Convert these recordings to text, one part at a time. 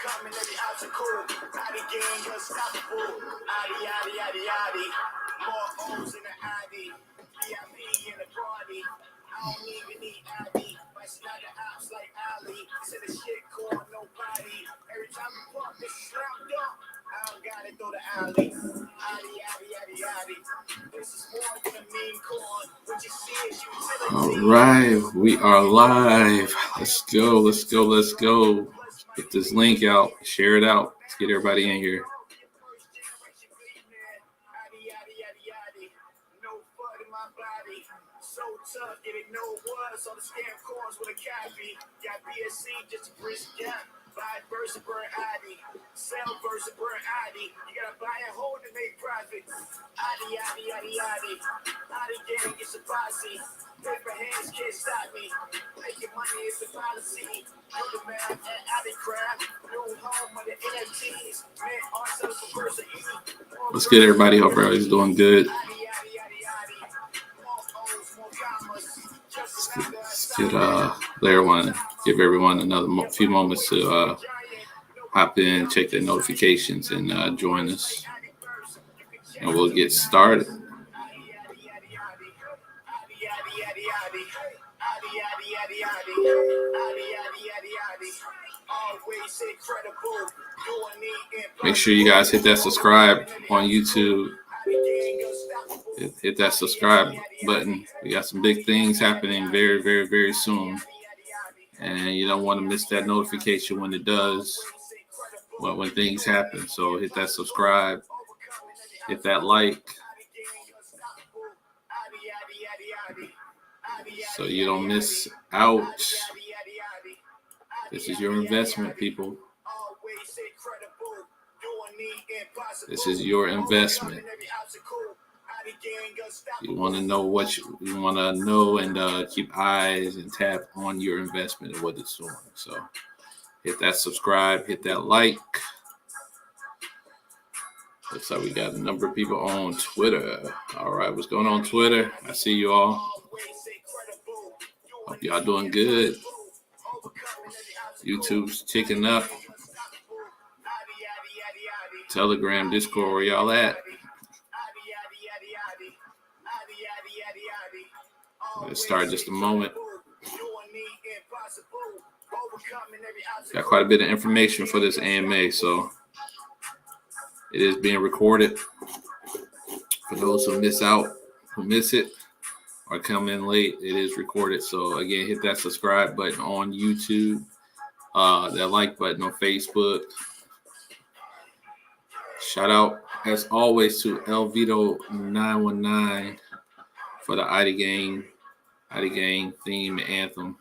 Overcoming every obstacle. Addy gang, unstoppable. Addy, addy, addy, addy. More O's in the Addy. VIP in the party. I don't even need Addy. My snagger apps like Ali. Said the shit called nobody. Every time we pump, this slammed up. I don't got it through the alley. Addy, addy, addy, addy. This is more than a mean corn. What you see is utility. All right, we are live. Let's go, let's go, let's go. Get this link out, share it out. Let's get everybody in here. So tough, didn't know it was on the scam corns with a copy. Got BSC just to bridge the gap. Buy versus burn ID. Sell versus burn ID. You gotta buy and hold to make profit. ID, ID, ID, ID. ID gang gets a posse. Paper hands can't stop me. Making money is the policy. Go to man and ID craft. New home of the NFTs. Man, ourselves for person E. Let's get everybody. Hope everybody's doing good. Let's get everyone, give everyone another few moments to hop in, check their notifications, and join us. And we'll get started. Make sure you guys hit that subscribe on YouTube. Hit that subscribe button. We got some big things happening very, very, very soon. And you don't want to miss that notification when it does, when things happen. So hit that subscribe, hit that like, so you don't miss out. This is your investment, people. This is your investment. You want to know what you want to know and keep eyes and tap on your investment and what it's doing. So hit that subscribe, hit that like. Looks like we got a number of people on Twitter. All right, what's going on Twitter? I see you all. Hope y'all doing good. YouTube's ticking up. Telegram, Discord, where y'all at? Let's start in just a moment. Got quite a bit of information for this AMA, so it is being recorded. For those who miss it, or come in late, it is recorded. So again, hit that subscribe button on YouTube, that like button on Facebook. Shout out, as always, to Elvito919 for the ID Gang theme anthem.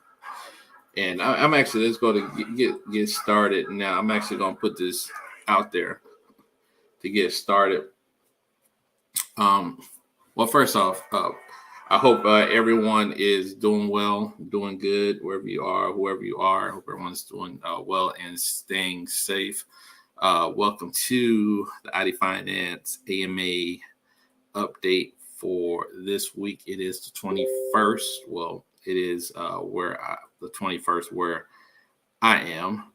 And I'm actually, let's go to get started now. I'm actually going to put this out there to get started. Well, first off, I hope everyone is doing well, doing good, wherever you are, whoever you are. I hope everyone's doing well and staying safe. Welcome to the ID Finance AMA update for this week. It is the 21st. Well, it is the 21st where I am.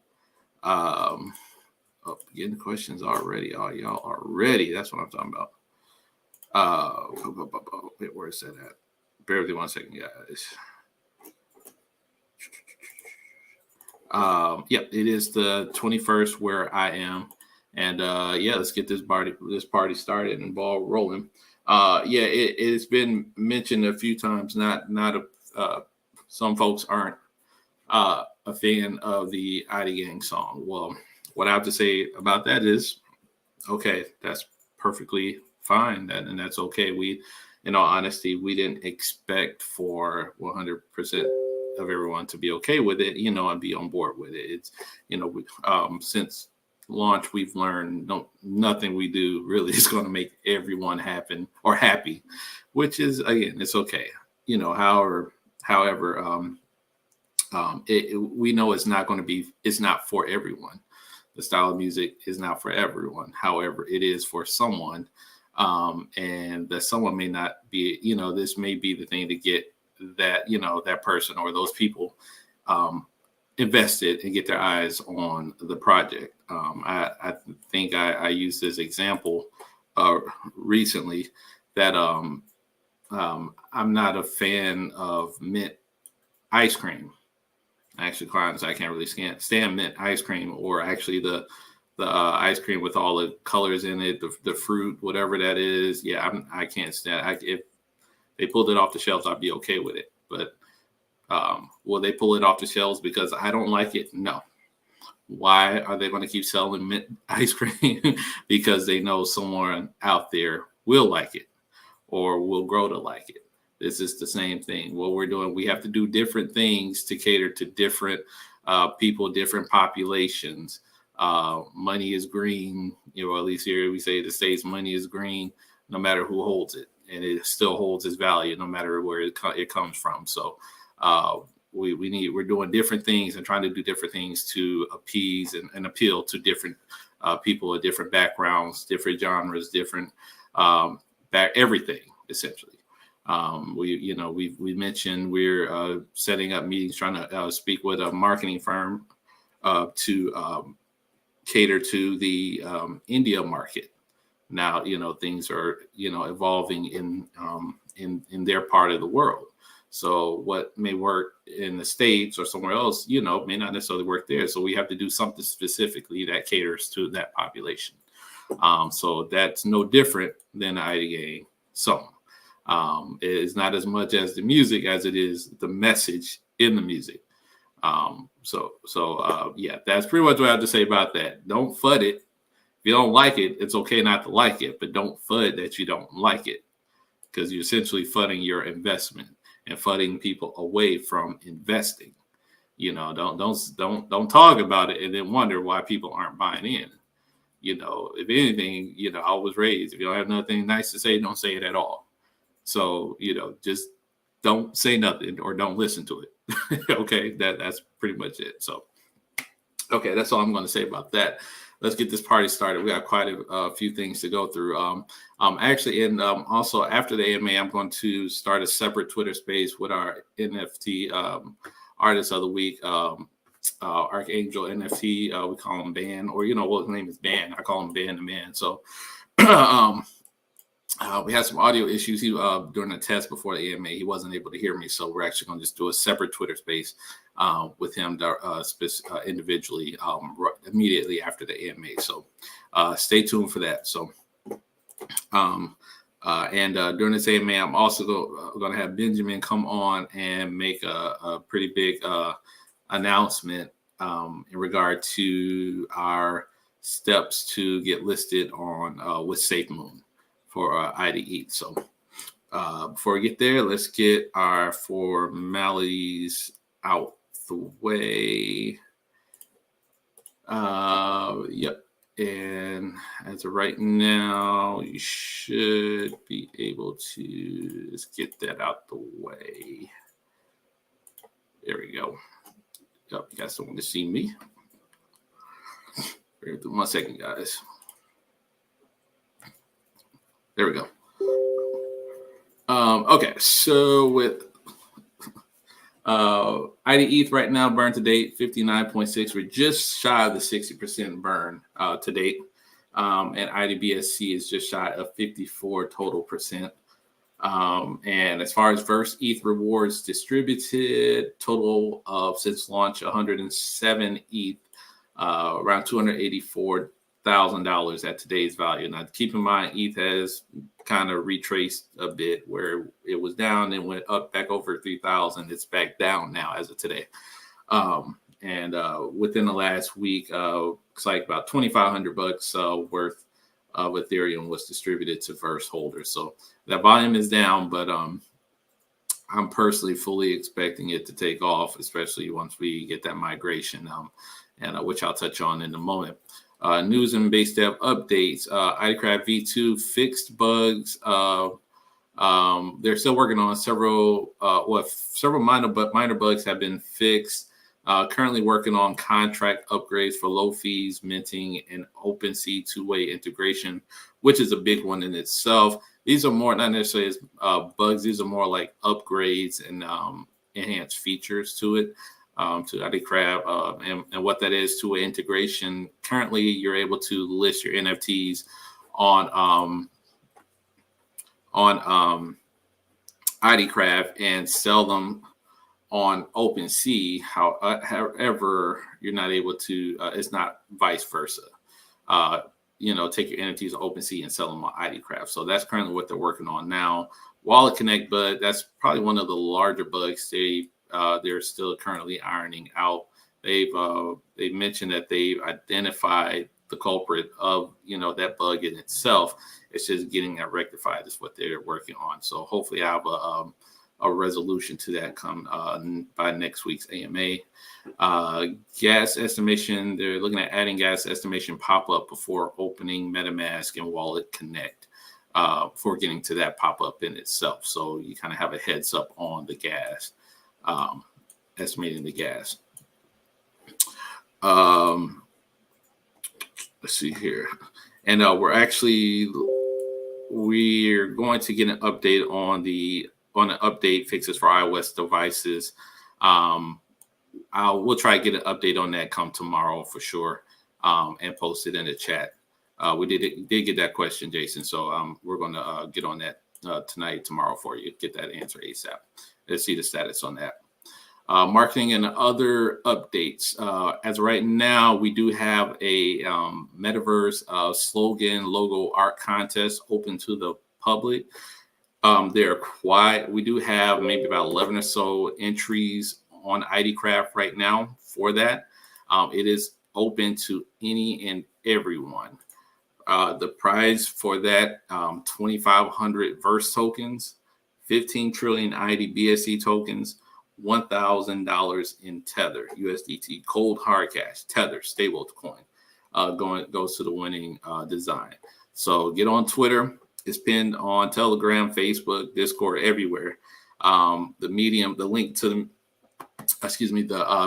Getting questions already. Oh, y'all are ready. That's what I'm talking about. Where is that at? Bear with me 1 second, guys. Yep, it is the 21st where I am. And let's get this party started and ball rolling. It's been mentioned a few times. Some folks aren't a fan of the ID Gang song. Well, what I have to say about that is, okay, that's perfectly fine, and that's okay. We, in all honesty, we didn't expect for 100% of everyone to be okay with it, and be on board with it. It's, since launch, we've learned nothing we do really is going to make everyone happy, which is, again, it's okay. However, we know it's not for everyone. The style of music is not for everyone. However, it is for someone. And that someone may not be, this may be the thing to get that, that person or those people invested and get their eyes on the project. I think I used this example recently that I'm not a fan of mint ice cream. Actually, clients, I can't really stand mint ice cream, or actually the ice cream with all the colors in it, the fruit, whatever that is. Yeah, I can't stand. If they pulled it off the shelves, I'd be okay with it. But will they pull it off the shelves because I don't like it? No. Why are they going to keep selling mint ice cream? Because they know someone out there will like it or will grow to like it. This is the same thing. What we're doing, we have to do different things to cater to different people, different populations. Money is green, at least here we say the States, money is green, no matter who holds it, and it still holds its value, no matter where it comes from. So we're doing different things and trying to do different things to appease and appeal to different people with different backgrounds, different genres, different everything essentially. We mentioned we're setting up meetings, trying to speak with a marketing firm to cater to the India market. Now, things are, evolving in their part of the world. So what may work in the States or somewhere else, may not necessarily work there. So we have to do something specifically that caters to that population. So that's no different than the IDA song. It is not as much as the music as it is the message in the music. Yeah, that's pretty much what I have to say about that. Don't FUD it. If you don't like it, it's okay not to like it, but don't FUD that you don't like it, because you're essentially FUDing your investment and FUDing people away from investing. Don't talk about it and then wonder why people aren't buying in. If anything, I was raised, if you don't have nothing nice to say, don't say it at all. So, just don't say nothing or don't listen to it. Okay, that's pretty much it. So, okay, that's all I'm going to say about that. Let's get this party started. We got quite a few things to go through. Also after the AMA, I'm going to start a separate Twitter space with our NFT artist of the week, ArchAngel NFT. We call him Ban, or his name is Ban. I call him Ban the Man. So we had some audio issues. During the test before the AMA, he wasn't able to hear me. So we're actually going to just do a separate Twitter space with him individually immediately after the AMA. So stay tuned for that. So during this AMA, I'm also going to have Benjamin come on and make a pretty big announcement in regard to our steps to get listed on with SafeMoon for IDE. So before we get there, let's get our formalities out the way. Yep. And as of right now, you should be able to just get that out the way. There we go. Yep, you guys don't want to see me. Bear with 1 second, guys. There we go. Okay, so with ID ETH right now, burn to date 59.6. We're just shy of the 60% burn to date. And IDBSC is just shy of 54 total percent. And as far as Verse ETH rewards distributed, total of since launch 107 ETH, around $284,000 at today's value. Now, keep in mind, ETH has kind of retraced a bit where it was down and went up back over 3,000. It's back down now as of today. And within the last week, it's like about $2,500 worth of Ethereum was distributed to Verse holders. So that volume is down, but I'm personally fully expecting it to take off, especially once we get that migration, and which I'll touch on in a moment. News and base dev updates. IDCraft V2 fixed bugs. They're still working on several minor bugs have been fixed. Currently working on contract upgrades for low fees, minting, and OpenSea two-way integration, which is a big one in itself. These are more not necessarily as bugs. These are more like upgrades and enhanced features to it. to ID Crab, and what that is to an integration. Currently, you're able to list your NFTs on ID Crab and sell them on OpenSea. However, you're not able to. It's not vice versa. Take your NFTs to OpenSea and sell them on ID Crab. So that's currently what they're working on now. Wallet Connect bug, that's probably one of the larger bugs they're still currently ironing out. They mentioned that they've identified the culprit of that bug in itself. It's just getting that rectified is what they're working on. So hopefully I have a resolution to that come by next week's AMA. Gas estimation, they're looking at adding gas estimation pop-up before opening MetaMask and Wallet Connect, before getting to that pop-up in itself. So you kind of have a heads up on the gas, estimating the gas. Let's see here. And we're going to get an update on the update fixes for iOS devices. We'll try to get an update on that come tomorrow for sure, and post it in the chat. We did get that question, Jason. So we're going to get on that tonight, tomorrow for you. Get that answer ASAP. Let's see the status on that. Marketing and other updates. As of right now, we do have a metaverse slogan logo art contest open to the public. They're quiet. We do have maybe about 11 or so entries on ID Craft right now for that. It is open to any and everyone. The prize for that, 2,500 verse tokens, 15 trillion ID BSC tokens, $1,000 in Tether USDT cold hard cash, Tether stable coin, goes to the winning design. So get on Twitter. It's pinned on Telegram, Facebook, Discord, everywhere. The link to the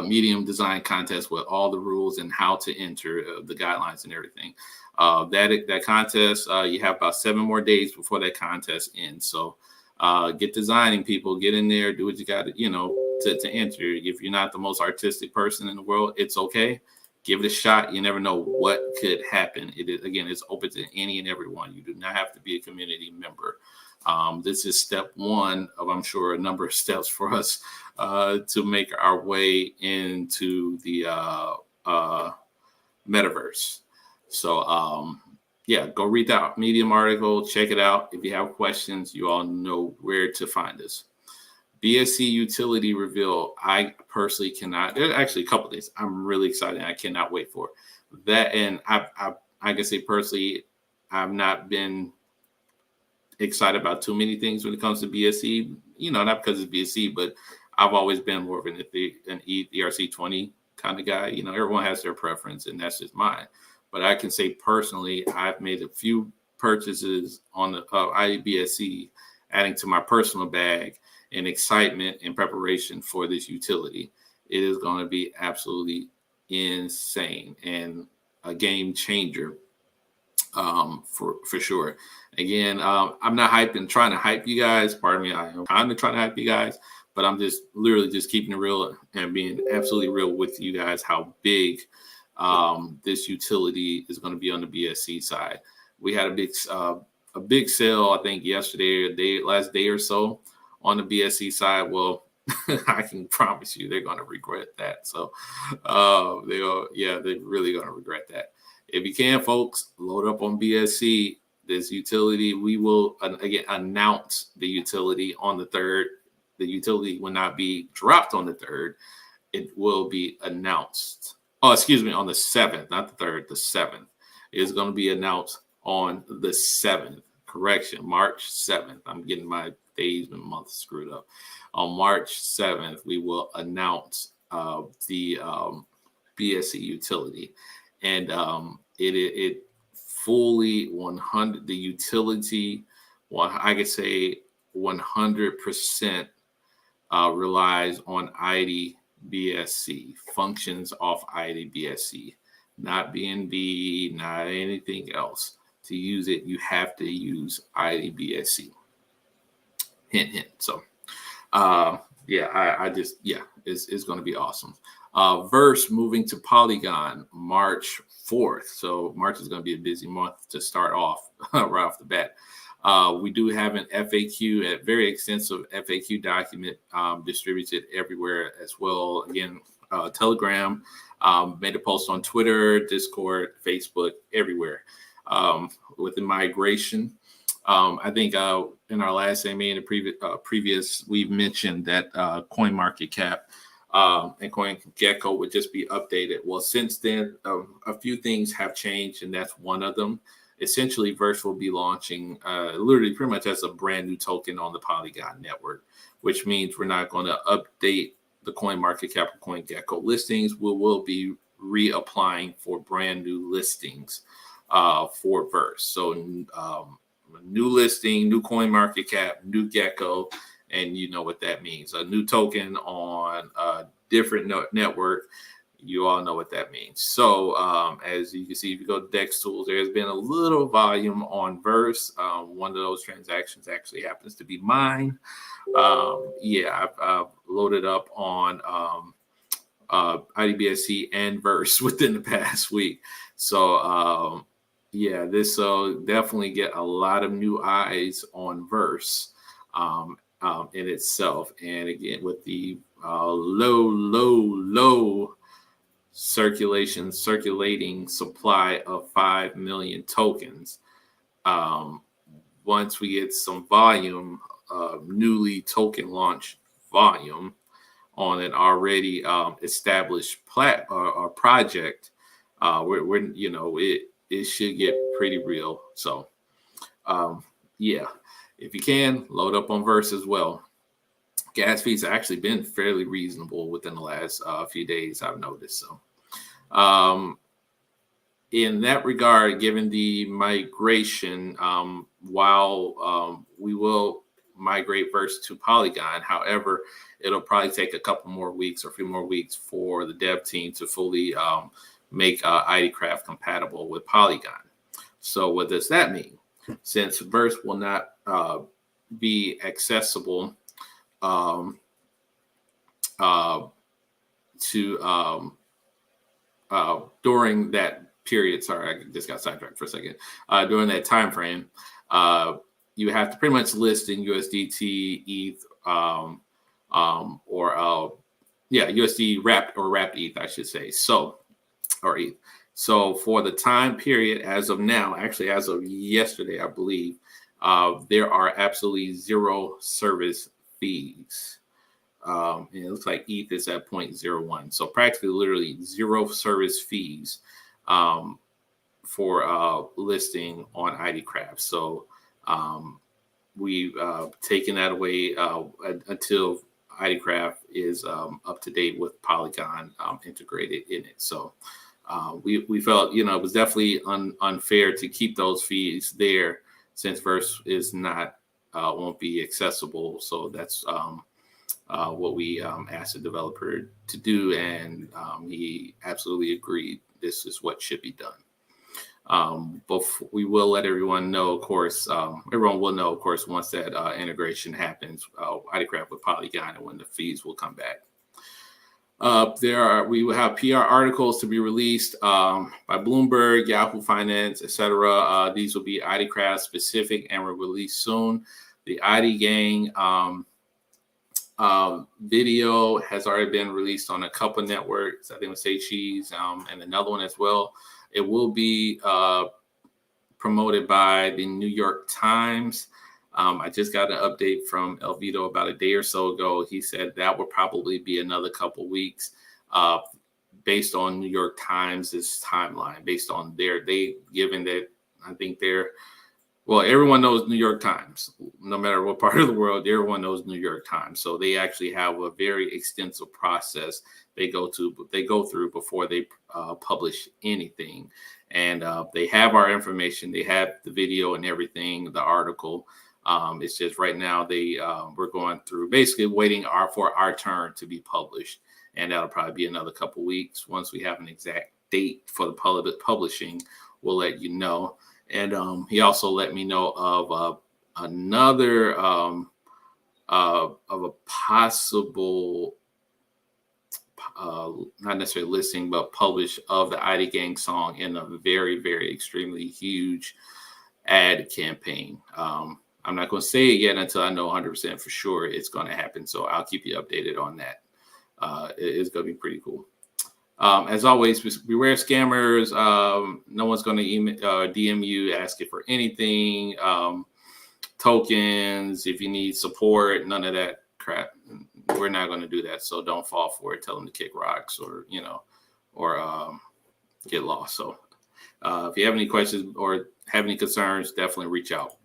Medium design contest with all the rules and how to enter, the guidelines and everything. That contest, you have about 7 more days before that contest ends. So get designing, people. Get in there, do what you got to, to enter. If you're not the most artistic person in the world, it's okay. Give it a shot. You never know what could happen. It's open to any and everyone. You do not have to be a community member. This is step one of, I'm sure, a number of steps for us to make our way into the metaverse. So, go read that Medium article. Check it out. If you have questions, you all know where to find us. BSC utility reveal. I personally cannot. There's actually a couple of things I'm really excited. I cannot wait for that. And I can say personally, I've not been excited about too many things when it comes to BSC. Not because it's BSC, but I've always been more of an ERC20 kind of guy. Everyone has their preference, and that's just mine. But I can say personally, I've made a few purchases on the IBSC, adding to my personal bag and excitement and preparation for this utility. It is going to be absolutely insane and a game changer, for sure. Again, I'm not trying to hype you guys. Pardon me, I am kind of trying to hype you guys, but I'm just literally just keeping it real and being absolutely real with you guys how big this utility is going to be on the BSC side. We had a big sale, I think yesterday, last day or so on the BSC side. Well, I can promise you they're going to regret that. So they're really going to regret that. If you can, folks, load up on BSC. This utility, we will again announce the utility on the 3rd. The utility will not be dropped on the 3rd. It will be announced. On the 7th, not the 3rd, the 7th. It's going to be announced on the 7th. Correction, March 7th. I'm getting my days and months screwed up. On March 7th, we will announce the BSC utility. And it fully 100, the utility, I could say 100% relies on IDBSC, functions off IDBSC, not BNB, not anything else. To use it, you have to use IDBSC. Hint, hint. So it's going to be awesome. Verse moving to Polygon March 4th. So March is going to be a busy month to start off right off the bat. We do have an FAQ, a very extensive FAQ document distributed everywhere as well. Again, Telegram, made a post on Twitter, Discord, Facebook, everywhere. With the migration, I think in our last AMA and the previous, we've mentioned that CoinMarketCap and CoinGecko would just be updated. Well, since then, a few things have changed, and that's one of them. Essentially, Verse will be launching literally pretty much as a brand new token on the Polygon network, which means we're not going to update the CoinMarketCap or CoinGecko listings. We will be reapplying for brand new listings for Verse. So new listing, new CoinMarketCap, new Gecko, and you know what that means. A new token on a different network. You all know what that means. So as you can see, if you go to Dex Tools, there's been a little volume on Verse. One of those transactions actually happens to be mine. I've loaded up on IDBSC and Verse within the past week. So this definitely get a lot of new eyes on Verse in itself. And again, with the low circulating supply of 5 million tokens. Once we get some volume, newly token launch volume on an already established project, it should get pretty real. So if you can, load up on Verse as well. Gas fees have actually been fairly reasonable within the last few days, I've noticed. So in that regard, given the migration, while we will migrate Verse to Polygon, however, it'll probably take a couple more weeks or a few more weeks for the dev team to fully make IDCraft compatible with Polygon. So what does that mean? Since Verse will not be accessible during that period, sorry, I just got sidetracked for a second. During that time frame, you have to pretty much list in USDT, ETH, USD wrapped ETH, I should say. Or ETH. So for the time period as of now, actually as of yesterday, I believe, there are absolutely zero service fees. And it looks like ETH is at 0.01. So practically literally zero service fees for listing on IDCraft. So we've taken that away until IDCraft is up to date with Polygon integrated in it. So we felt, it was definitely unfair to keep those fees there since Verse is not won't be accessible. So that's what we asked the developer to do, and he absolutely agreed. This is what should be done. But we will let everyone know, of course. Everyone will know, of course, once that integration happens, IDCraft with Polygon, and when the fees will come back. We will have PR articles to be released by Bloomberg, Yahoo Finance, etc. These will be IDCraft specific and will release soon. The ID Gang video has already been released on a couple networks. I think with Say Cheese and another one as well. It will be promoted by the New York Times. I just got an update from Elvito about a day or so ago. He said that will probably be another couple weeks based on New York Times' timeline, based on given that I think everyone knows New York Times. No matter what part of the world, everyone knows New York Times. So they actually have a very extensive process they go through before they publish anything. And they have our information. They have the video and everything, the article. It's just right now we're going through basically waiting for our turn to be published. And that'll probably be another couple weeks. Once we have an exact date for the publishing, we'll let you know. And he also let me know of another of a possible, not necessarily listing, but publish of the ID Gang song in a very, very extremely huge ad campaign. I'm not going to say it yet until I know 100% for sure it's going to happen. So I'll keep you updated on that. It's going to be pretty cool. As always, beware scammers. No one's going to DM you asking for anything. Tokens, if you need support, none of that crap. We're not going to do that. So don't fall for it. Tell them to kick rocks or get lost. So if you have any questions or have any concerns, definitely reach out.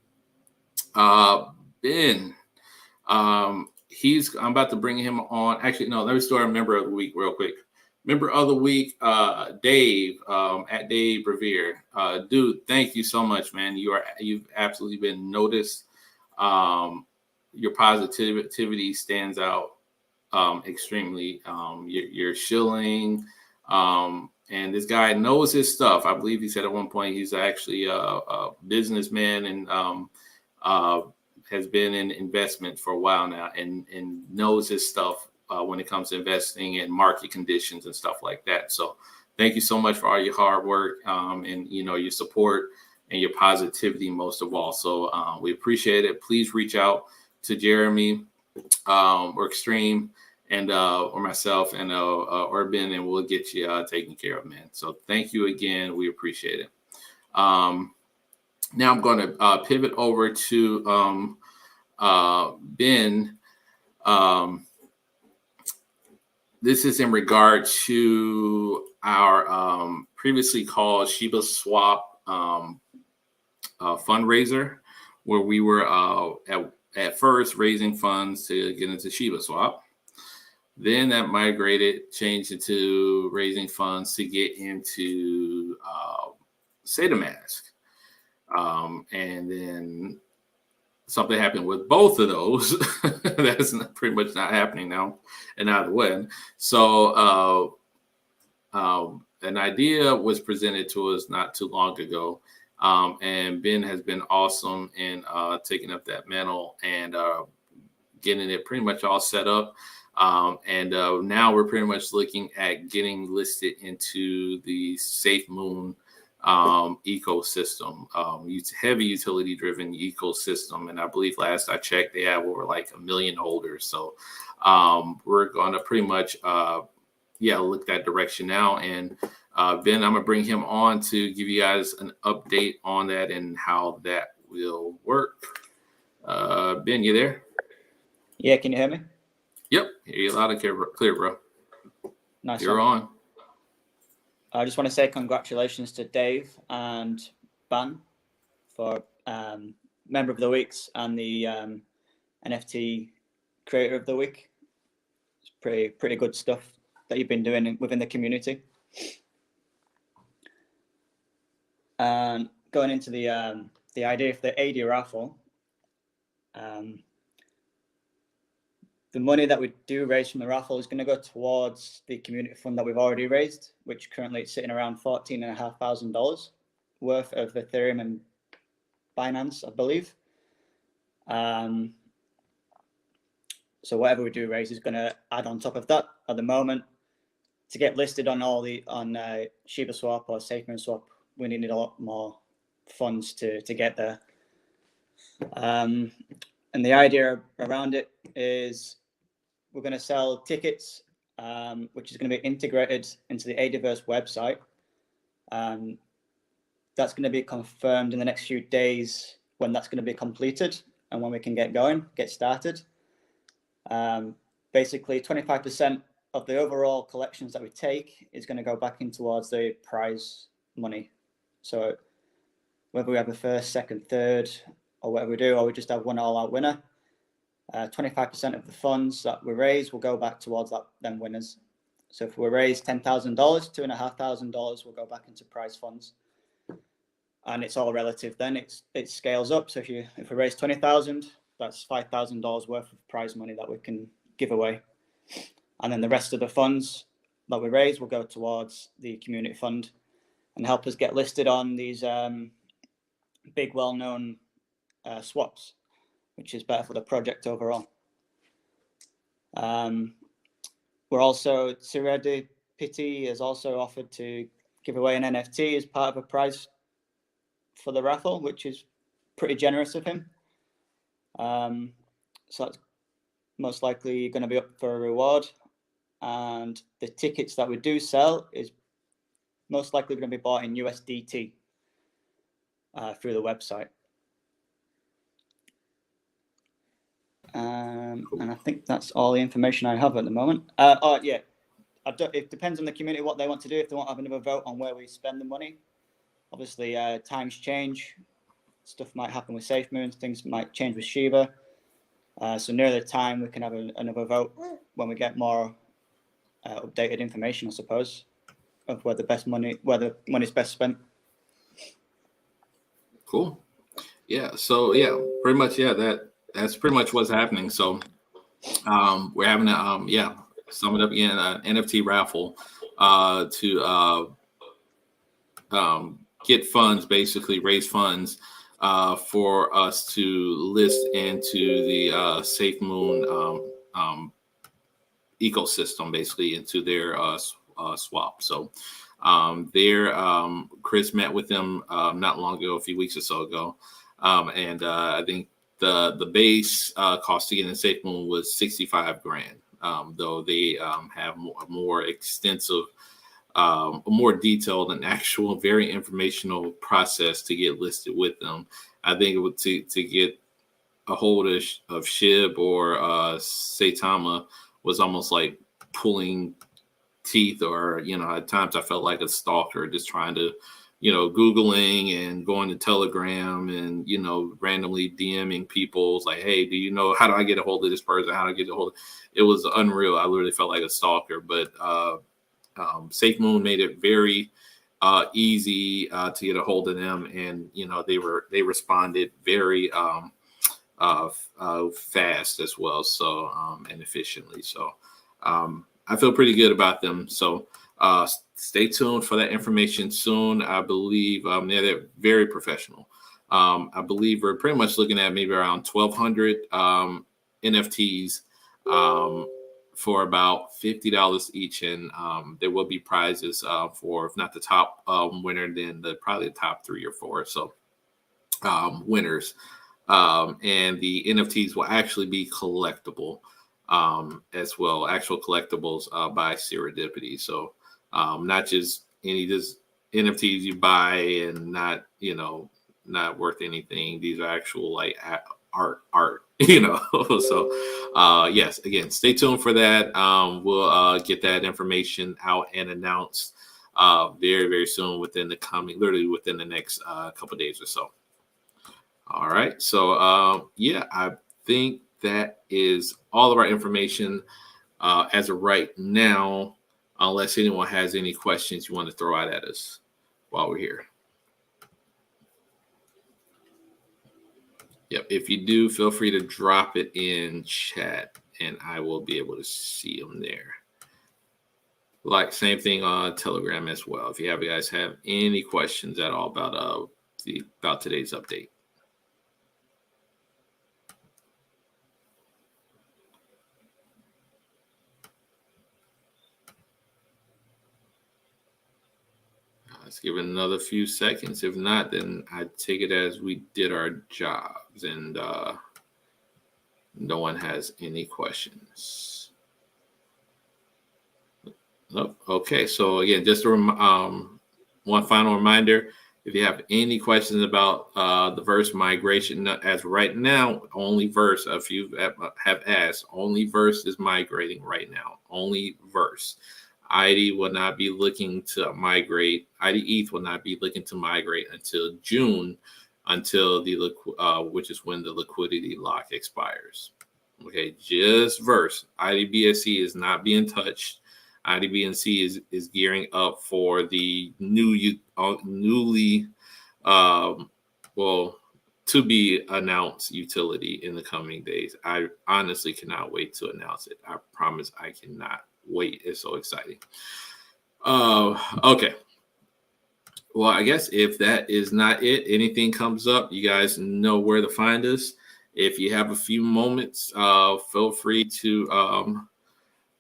Ben, I'm about to bring him on. Actually, no, let me start a member of the week real quick. Member of the week, Dave, at Dave Revere. Dude, thank you so much, man. You've absolutely been noticed. Your positivity stands out extremely. You're shilling. And this guy knows his stuff. I believe he said at one point he's actually a businessman and has been in investment for a while now and knows his stuff when it comes to investing and market conditions and stuff like that. So thank you so much for all your hard work and your support and your positivity most of all. So we appreciate it. Please reach out to Jeremy or Extreme and or myself and or Ben, and we'll get you taken care of, man. So thank you again. We appreciate it. Now I'm going to pivot over to Ben. This is in regard to our previously called Shiba Swap fundraiser, where we were at first raising funds to get into Shiba Swap. Then that changed into raising funds to get into SataMask. And then something happened with both of those. That's pretty much not happening now and out of the way. So an idea was presented to us not too long ago. And Ben has been awesome in taking up that mantle and getting it pretty much all set up. And now we're pretty much looking at getting listed into the Safe Moon ecosystem, heavy utility driven ecosystem. And I believe last I checked, they have over like 1 million holders. So we're going to pretty much, look that direction now. And Ben, I'm going to bring him on to give you guys an update on that and how that will work. Ben, you there? Yeah, can you hear me? Yep, hear you loud and clear, bro. Nice. You're on. I just want to say congratulations to Dave and Ban for Member of the Weeks and the NFT Creator of the Week. It's pretty good stuff that you've been doing within the community. And going into the idea for the AD raffle, the money that we do raise from the raffle is going to go towards the community fund that we've already raised, which currently is sitting around $14,500 worth of Ethereum and Binance, I believe. So whatever we do raise is going to add on top of that. At the moment, to get listed on Shiba Swap or SafeMoon Swap, we needed a lot more funds to get there. And the idea around it is we're going to sell tickets, which is going to be integrated into the Adiverse website. That's going to be confirmed in the next few days when that's going to be completed and when we can get started. Basically, 25% of the overall collections that we take is going to go back in towards the prize money. So whether we have a first, second, third, or whatever we do, or we just have one all-out winner, 25% of the funds that we raise will go back towards them winners. So if we raise $10,000, $2,500 will go back into prize funds, and it's all relative. Then it scales up. So if we raise 20,000, that's $5,000 worth of prize money that we can give away, and then the rest of the funds that we raise will go towards the community fund and help us get listed on these big, well-known swaps, which is better for the project overall. We're also, Serendipity has also offered to give away an NFT as part of a prize for the raffle, which is pretty generous of him. So that's most likely going to be up for a reward. And the tickets that we do sell is most likely going to be bought in USDT through the website. And I think that's all the information I have at the moment. Oh yeah, it depends on the community what they want to do. If they want to have another vote on where we spend the money, obviously times change. Stuff might happen with SafeMoon. Things might change with Shiba. So near the time we can have another vote when we get more updated information, I suppose, of where the money's best spent. Cool. Yeah. So yeah, pretty much. Yeah, that's pretty much what's happening. So we're having a sum it up again, an NFT raffle to get funds, basically raise funds for us to list into the SafeMoon ecosystem, basically into their swap. So Chris met with them not long ago, a few weeks or so ago, and I think the base cost to get in SafeMoon was $65,000, though they have a more extensive, more detailed and actual, very informational process to get listed with them. I think it would to get a hold of SHIB or Saitama was almost like pulling teeth, or at times I felt like a stalker, just trying to Googling and going to Telegram and randomly DMing people. It's like, hey, do you know, how do I get a hold of this person? How do I get a hold of it? Was unreal. I literally felt like a stalker. But SafeMoon made it very easy to get a hold of them, and they responded very fast as well, so and efficiently. So I feel pretty good about them. So stay tuned for that information soon. I believe they're very professional. I believe we're pretty much looking at maybe around 1,200 NFTs for about $50 each, and there will be prizes for, if not the top winner, then probably the top 3 or 4 so winners. And the NFTs will actually be collectible as well, actual collectibles by Serendipity. So not just any just NFTs you buy and not worth anything. These are actual like art. So yes, again, stay tuned for that. We'll get that information out and announced very, very soon, literally within the next couple of days or so. All right. So I think that is all of our information as of right now, unless anyone has any questions you want to throw out at us while we're here. Yep. If you do, feel free to drop it in chat and I will be able to see them there. Like, same thing on Telegram as well. If you guys have any questions at all about today's update. Let's give it another few seconds. If not, then I take it as we did our jobs and no one has any questions. Nope. Okay. So again, just one final reminder. If you have any questions about the Verse migration, as right now, only Verse, if you have asked, only Verse is migrating right now. Only Verse. ID will not be looking to migrate. ID ETH will not be looking to migrate until June, until which is when the liquidity lock expires. Okay, just Verse. IDBSC is not being touched. IDBNC is gearing up for the newly to be announced utility in the coming days. I honestly cannot wait to announce it. I promise I cannot wait. It's so exciting. Okay. Well, I guess if that is not it, anything comes up, you guys know where to find us. if you have a few moments, feel free to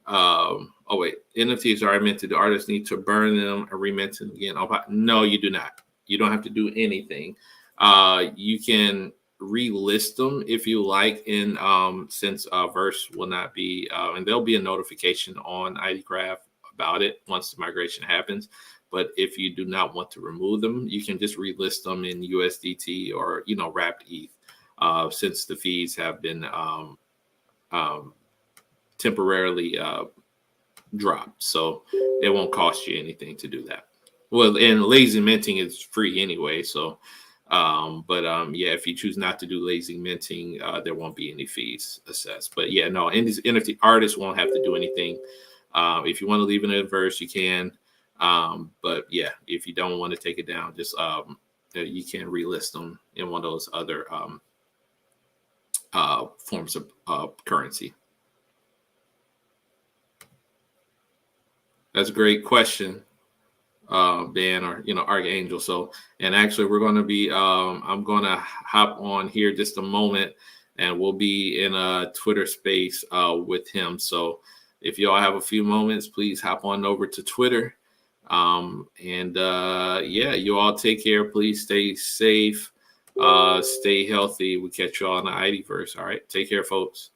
oh wait, NFTs are minted. The artists need to burn them and remint them again. No, you do not. You don't have to do anything. You can relist them if you like, in since Verse will not be, and there'll be a notification on IDCraft about it once the migration happens. But if you do not want to remove them, you can just relist them in USDT or wrapped ETH, since the fees have been temporarily dropped, so it won't cost you anything to do that. Well, and lazy minting is free anyway, so yeah, if you choose not to do lazy minting, there won't be any fees assessed. But yeah, no, and these NFT artists won't have to do anything. If you want to leave it in Verse, you can, but yeah, if you don't want to take it down, just you can relist them in one of those other forms of currency. That's a great question, Ben, or Archangel. So, and actually, we're going to be, I'm going to hop on here just a moment, and we'll be in a Twitter space with him. So, if y'all have a few moments, please hop on over to Twitter. Yeah, you all take care. Please stay safe, stay healthy. We'll catch you all in the IDverse. All right, take care, folks.